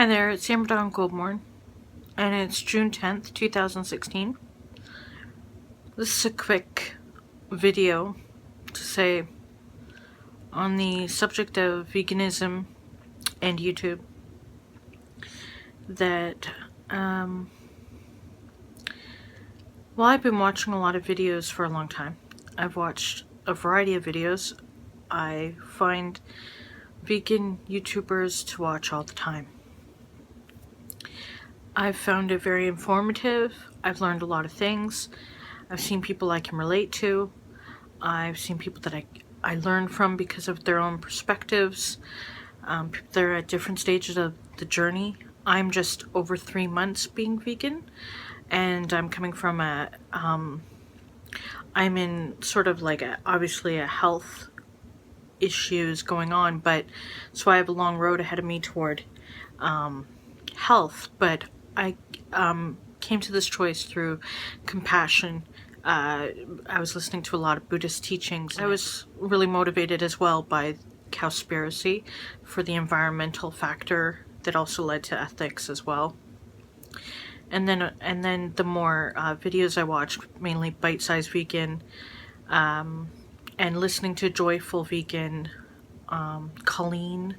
Hi there, it's Amber Dawn Goldmorn, and it's June 10th, 2016. This is a quick video to say on the subject of veganism and YouTube that, well, I've been watching a lot of videos for a long time. I've watched a variety of videos. I find vegan YouTubers to watch all the time. I've found it very informative. I've learned a lot of things. I've seen people I can relate to. I've seen people that I learn from because of their own perspectives. They're at different stages of the journey. I'm just over 3 months being vegan, and I'm coming from I'm in sort of like obviously a health issues going on, but so I have a long road ahead of me toward health, but I came to this choice through compassion. I was listening to a lot of Buddhist teachings. I was really motivated as well by cowspiracy for the environmental factor that also led to ethics as well. And then the more videos I watched, mainly Bite-Size Vegan, and listening to Joyful Vegan, Colleen.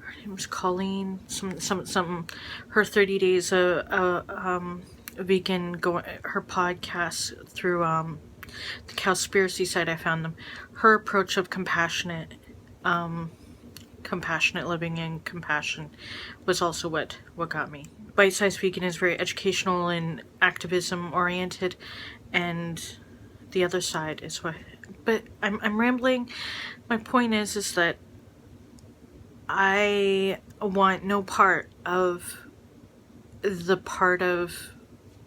Her name was Colleen. Some. Her 30 days vegan. Her podcast through the Cowspiracy site. I found them. Her approach of compassionate living and compassion was also what got me. Bite-Size Vegan is very educational and activism oriented, and the other side is what. But I'm rambling. My point is that I want no part of the part of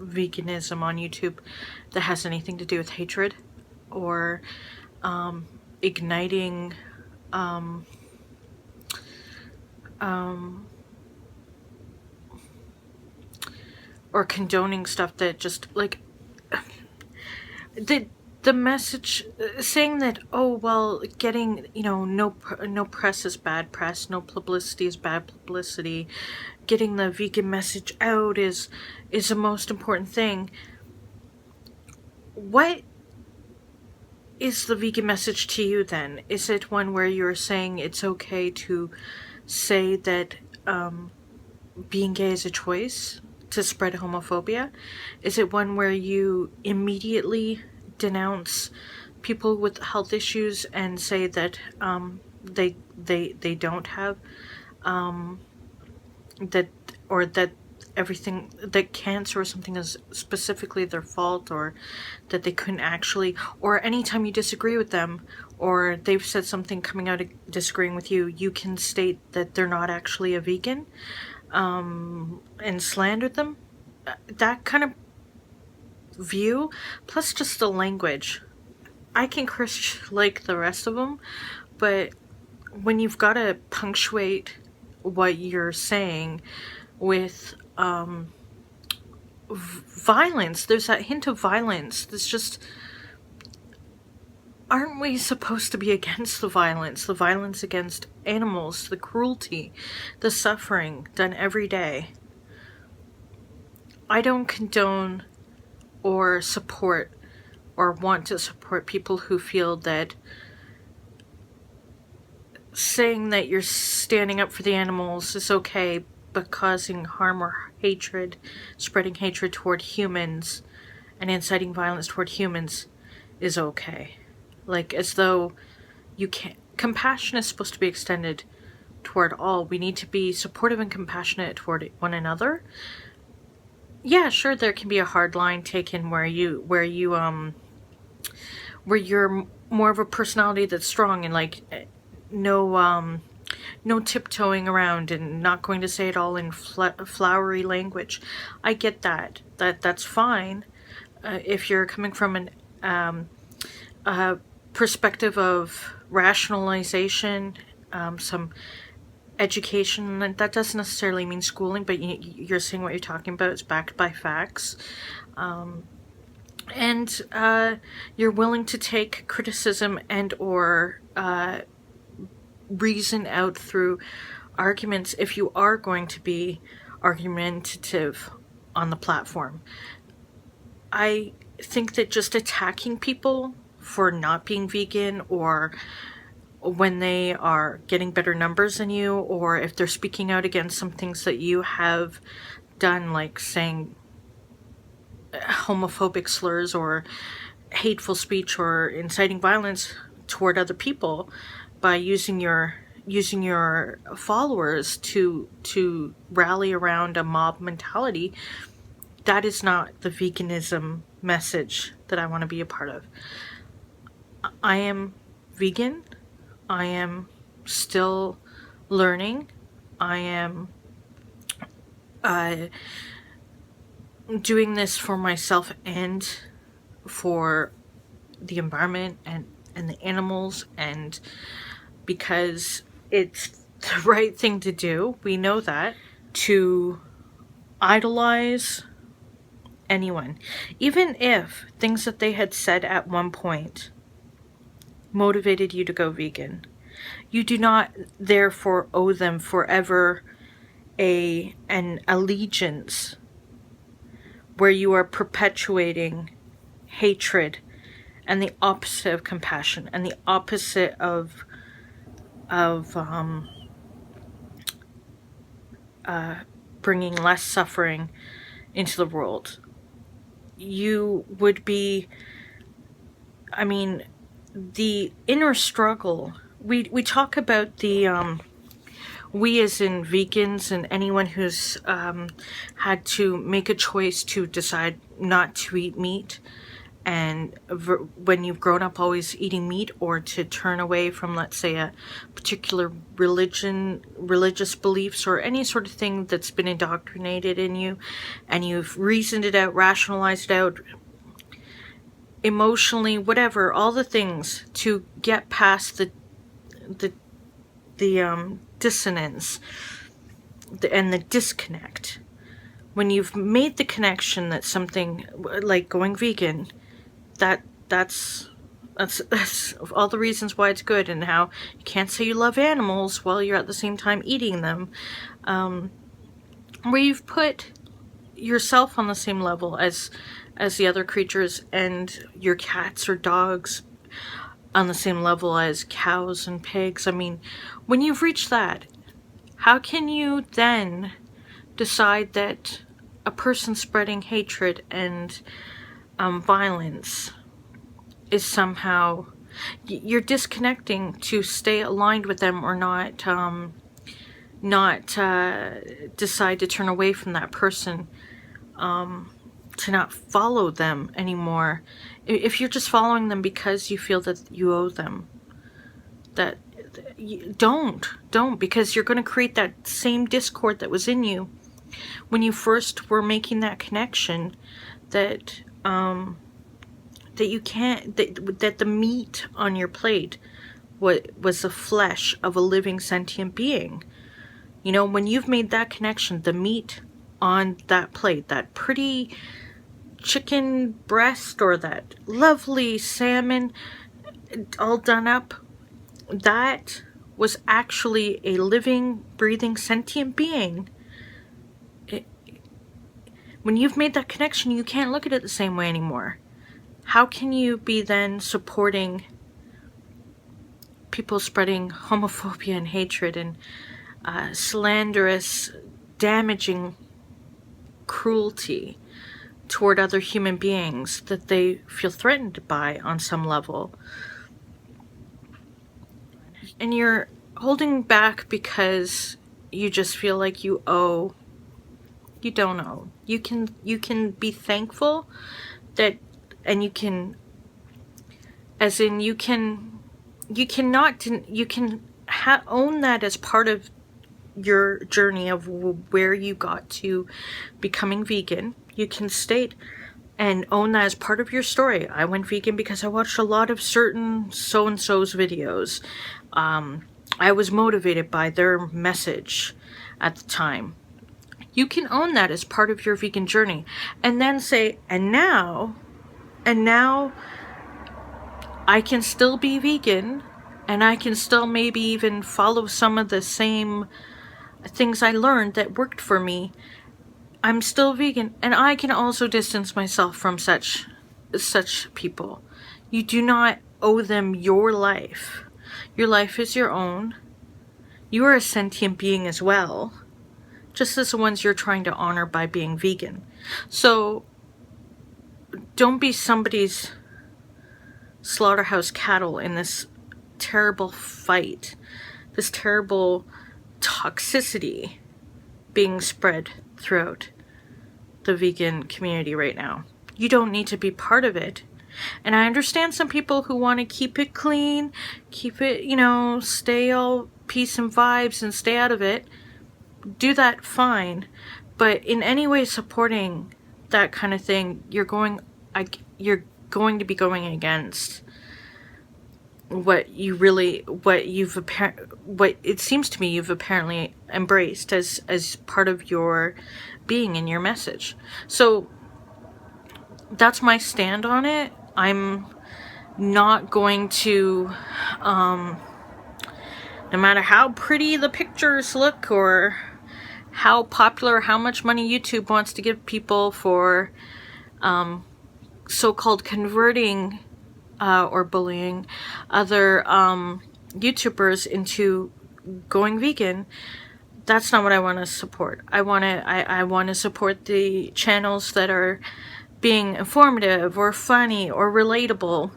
veganism on YouTube that has anything to do with hatred or igniting or condoning stuff that just like the message saying that, oh well, getting no press is bad press, no publicity is bad publicity, getting the vegan message out is the most important thing. What is the vegan message to you then? Is it one where you're saying it's okay to say that being gay is a choice to spread homophobia? Is it one where you immediately denounce people with health issues and say that they don't have that, or that everything, that cancer or something is specifically their fault, or that they couldn't actually, or anytime you disagree with them or they've said something coming out of disagreeing with you, you can state that they're not actually a vegan and slander them? That kind of view, plus just the language. I can curse like the rest of them, but when you've got to punctuate what you're saying with violence, there's that hint of violence. There's just, aren't we supposed to be against the violence against animals, the cruelty, the suffering done every day? I don't condone or support or want to support people who feel that saying that you're standing up for the animals is okay, but causing harm or hatred, spreading hatred toward humans and inciting violence toward humans is okay. Like, as though you can't. Compassion is supposed to be extended toward all. We need to be supportive and compassionate toward one another. Yeah, sure, there can be a hard line taken where you're more of a personality that's strong and like no tiptoeing around and not going to say it all in flowery language. I get that. That's fine. If you're coming from a perspective of rationalization, some education, that doesn't necessarily mean schooling, but you're saying what you're talking about is backed by facts, and you're willing to take criticism and or reason out through arguments if you are going to be argumentative on the platform. I think that just attacking people for not being vegan, or when they are getting better numbers than you, or if they're speaking out against some things that you have done, like saying homophobic slurs or hateful speech or inciting violence toward other people, by using your followers to rally around a mob mentality, that is not the veganism message that I want to be a part of. I am vegan. I am still learning. I am doing this for myself and for the environment and the animals, and because it's the right thing to do. We know that. To idolize anyone, even if things that they had said at one point motivated you to go vegan, you do not therefore owe them forever an allegiance where you are perpetuating hatred and the opposite of compassion and the opposite of bringing less suffering into the world. You would be, I mean, the inner struggle. We talk about the we as in vegans and anyone who's had to make a choice to decide not to eat meat, and when you've grown up always eating meat, or to turn away from, let's say, a particular religious beliefs, or any sort of thing that's been indoctrinated in you, and you've reasoned it out, rationalized it out, emotionally, whatever, all the things to get past the dissonance and the disconnect. When you've made the connection that something like going vegan, that's all the reasons why it's good, and how you can't say you love animals while you're at the same time eating them, where you've put yourself on the same level as the other creatures, and your cats or dogs on the same level as cows and pigs. I mean, when you've reached that, how can you then decide that a person spreading hatred and violence is somehow, you're disconnecting to stay aligned with them, or not decide to turn away from that person, to not follow them anymore. If you're just following them because you feel that you owe them, that don't, because you're going to create that same discord that was in you when you first were making that connection, that that you can't, that the meat on your plate was the flesh of a living sentient being. You know, when you've made that connection, the meat on that plate, that pretty chicken breast or that lovely salmon all done up, that was actually a living, breathing, sentient being. When you've made that connection, you can't look at it the same way anymore. How can you be then supporting people spreading homophobia and hatred and slanderous, damaging cruelty toward other human beings that they feel threatened by on some level? And you're holding back because you just feel like you owe. You don't owe. You can be thankful that, and you can, as in you can own that as part of your journey of where you got to becoming vegan. You can state and own that as part of your story. I went vegan because I watched a lot of certain so-and-so's videos. I was motivated by their message at the time. You can own that as part of your vegan journey, and then say, and now I can still be vegan, and I can still maybe even follow some of the same things I learned that worked for me, I'm still vegan, and I can also distance myself from such people. You do not owe them your life. Your life is your own. You are a sentient being as well, just as the ones you're trying to honor by being vegan. So don't be somebody's slaughterhouse cattle in this terrible fight, this terrible toxicity being spread throughout the vegan community right now. You don't need to be part of it. And I understand some people who want to keep it clean, keep it, stay all peace and vibes and stay out of it. Do that, fine. But in any way supporting that kind of thing, you're going to be going against what it seems to me you've apparently embraced as part of your being and your message. So that's my stand on it. I'm not going to, no matter how pretty the pictures look or how popular, how much money YouTube wants to give people for so-called converting or bullying other YouTubers into going vegan, that's not what I want to support. I want to support the channels that are being informative or funny or relatable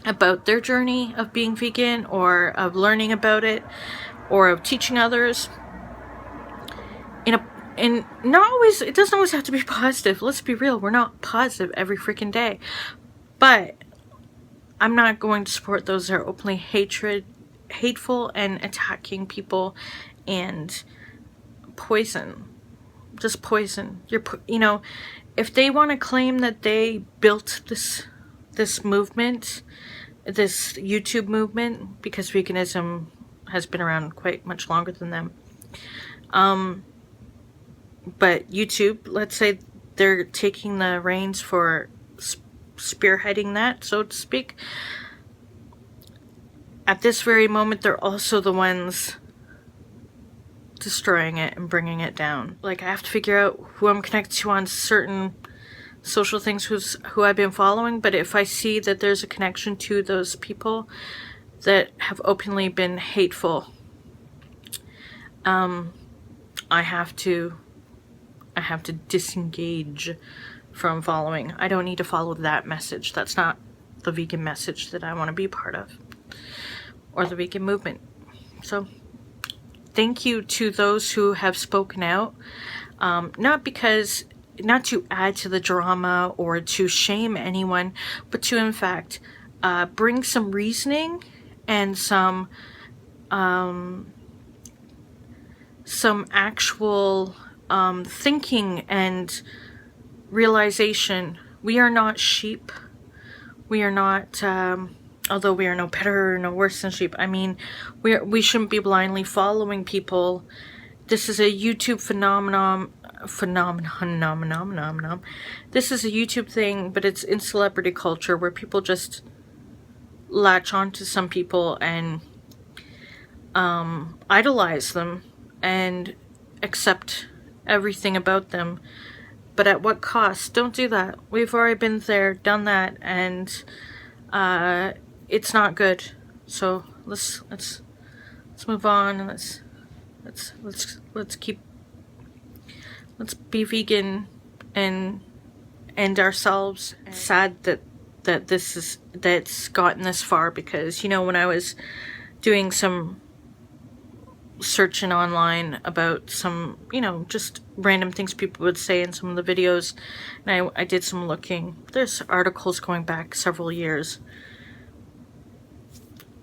about their journey of being vegan or of learning about it or of teaching others. And not always, it doesn't always have to be positive. Let's be real, we're not positive every freaking day. But I'm not going to support those that are openly hateful and attacking people and poison. Just poison. If they want to claim that they built this movement, this YouTube movement, because veganism has been around quite much longer than them. But YouTube, let's say they're taking the reins for spearheading that, so to speak. At this very moment, they're also the ones destroying it and bringing it down. Like, I have to figure out who I'm connected to on certain social things, who I've been following, but if I see that there's a connection to those people that have openly been hateful, I have to disengage from following. I don't need to follow that message. That's not the vegan message that I want to be part of, or the vegan movement. So thank you to those who have spoken out, not to add to the drama or to shame anyone, but to in fact bring some reasoning and some actual thinking and realization. We are not sheep. We are not, although we are no better or no worse than sheep. I mean, we shouldn't be blindly following people. This is a YouTube phenomenon. This is a YouTube thing, but it's in celebrity culture where people just latch on to some people and idolize them and accept everything about them. But at what cost? Don't do that. We've already been there, done that, and it's not good. So let's move on, and let's be vegan and end ourselves. It's sad that's gotten this far, because when I was doing some searching online about some just random things people would say in some of the videos, and I did some looking. There's articles going back several years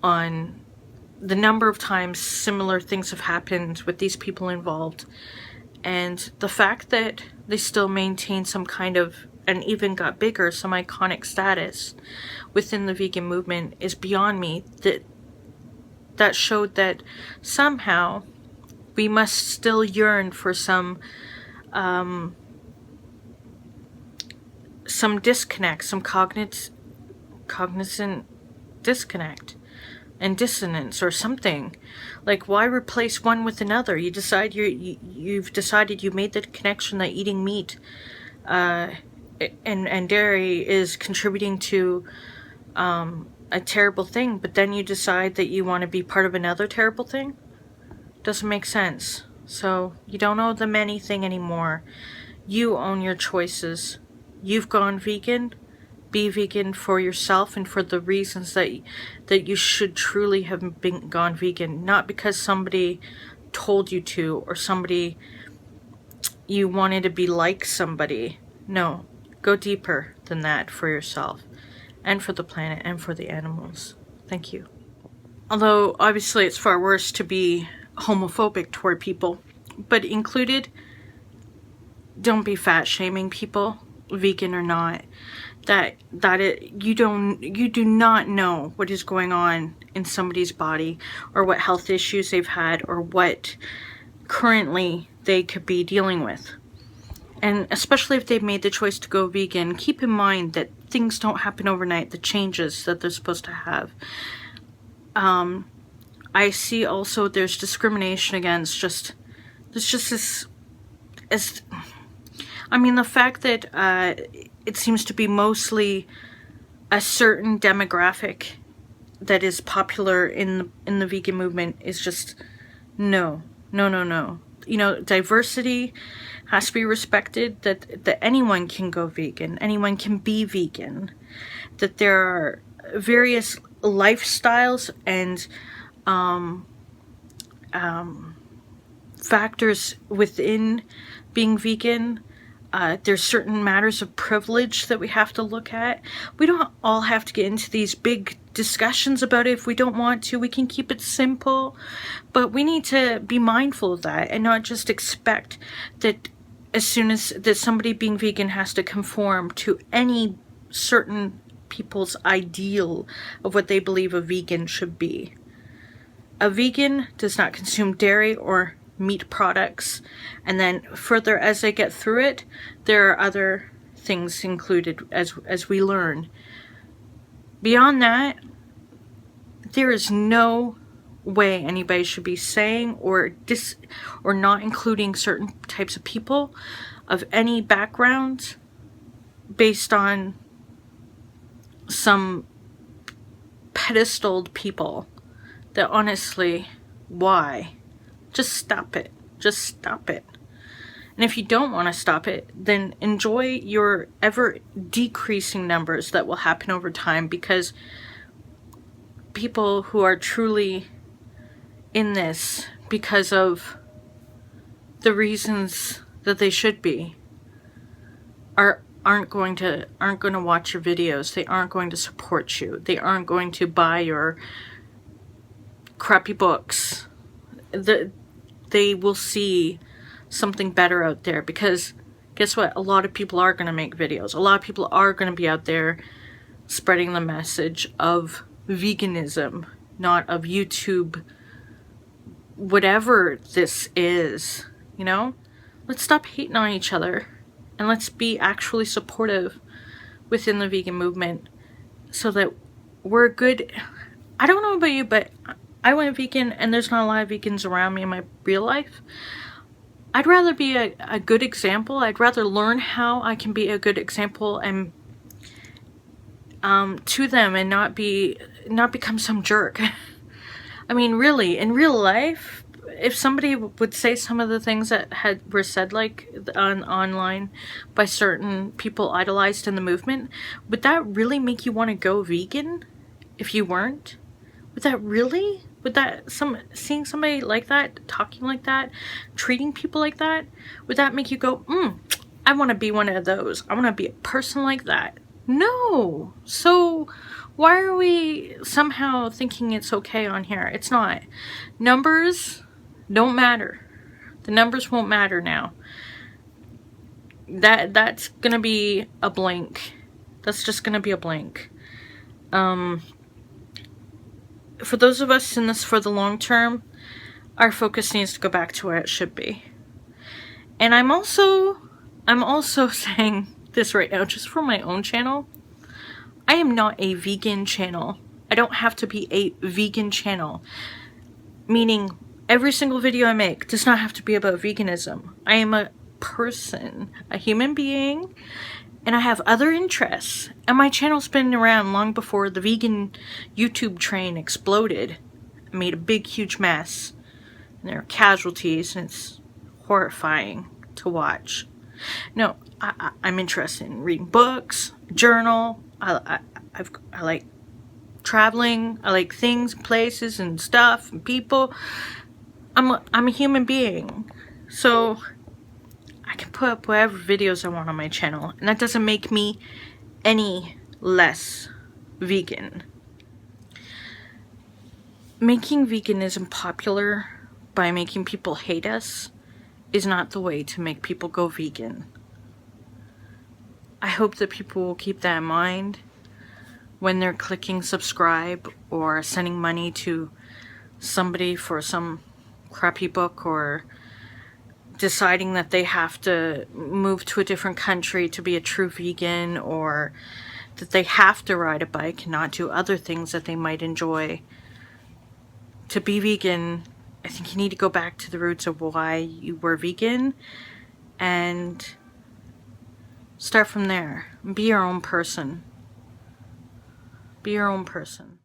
on the number of times similar things have happened with these people involved, and the fact that they still maintain some kind of, and even got bigger, some iconic status within the vegan movement is beyond me. That showed that somehow we must still yearn for some disconnect, some cognizant disconnect and dissonance or something. Like, why replace one with another? You've decided you made the connection that eating meat and dairy is contributing to a terrible thing, but then you decide that you want to be part of another terrible thing? Doesn't make sense. So you don't owe them anything anymore. You own your choices. You've gone vegan. Be vegan for yourself and for the reasons that you should truly have gone vegan. Not because somebody told you to, or you wanted to be like somebody. No, go deeper than that for yourself and for the planet and for the animals. Thank you. Although obviously it's far worse to be homophobic toward people, but included, don't be fat shaming people, vegan or not. You do not know what is going on in somebody's body, or what health issues they've had, or what currently they could be dealing with. And especially if they've made the choice to go vegan, keep in mind that things don't happen overnight, the changes that they're supposed to have. I see also there's discrimination against there's just this, the fact that it seems to be mostly a certain demographic that is popular in the vegan movement is just no. Diversity has to be respected, that anyone can go vegan, anyone can be vegan, that there are various lifestyles and factors within being vegan. There's certain matters of privilege that we have to look at. We don't all have to get into these big discussions about it if we don't want to. We can keep it simple, but we need to be mindful of that and not just expect that as soon as that somebody being vegan has to conform to any certain people's ideal of what they believe a vegan should be. A vegan does not consume dairy or meat products, and then further as they get through it, there are other things included as we learn. Beyond that, there is no way anybody should be saying or not including certain types of people of any background based on some pedestaled people that honestly, why? Just stop it. Just stop it. And if you don't want to stop it, then enjoy your ever decreasing numbers that will happen over time, because people who are truly in this because of the reasons that they should be aren't going to watch your videos. They aren't going to support you. They aren't going to buy your crappy books. They will see something better out there, because guess what? A lot of people are going to make videos. A lot of people are going to be out there spreading the message of veganism, not of YouTube, whatever this is, you know? Let's stop hating on each other and let's be actually supportive within the vegan movement so that we're good. I don't know about you, but I went vegan and there's not a lot of vegans around me in my real life. I'd rather be a good example. I'd rather learn how I can be a good example and to them, and not become some jerk. I mean, really, in real life, if somebody would say some of the things that were said like online by certain people idolized in the movement, would that really make you want to go vegan if you weren't? Would that really? Would that, seeing somebody like that, talking like that, treating people like that, would that make you go, I want to be one of those. I want to be a person like that? No. So why are we somehow thinking it's okay on here? It's not. Numbers don't matter. The numbers won't matter now. That's gonna be a blank. That's just gonna be a blank. For those of us in this for the long term, our focus needs to go back to where it should be. And I'm also saying this right now, just for my own channel. I am not a vegan channel I don't have to be a vegan channel. Meaning, every single video I make does not have to be about veganism. I am a person, a human being, and I have other interests. And my channel's been around long before the vegan YouTube train exploded. It made a big, huge mess. And there are casualties, and it's horrifying to watch. No, I'm interested in reading books, journal. I like traveling. I like things, places, and stuff, and people. I'm a human being, so I can put up whatever videos I want on my channel, and that doesn't make me any less vegan. Making veganism popular by making people hate us is not the way to make people go vegan. I hope that people will keep that in mind when they're clicking subscribe or sending money to somebody for some crappy book, or deciding that they have to move to a different country to be a true vegan, or that they have to ride a bike and not do other things that they might enjoy. To be vegan, I think you need to go back to the roots of why you were vegan and start from there. Be your own person. Be your own person.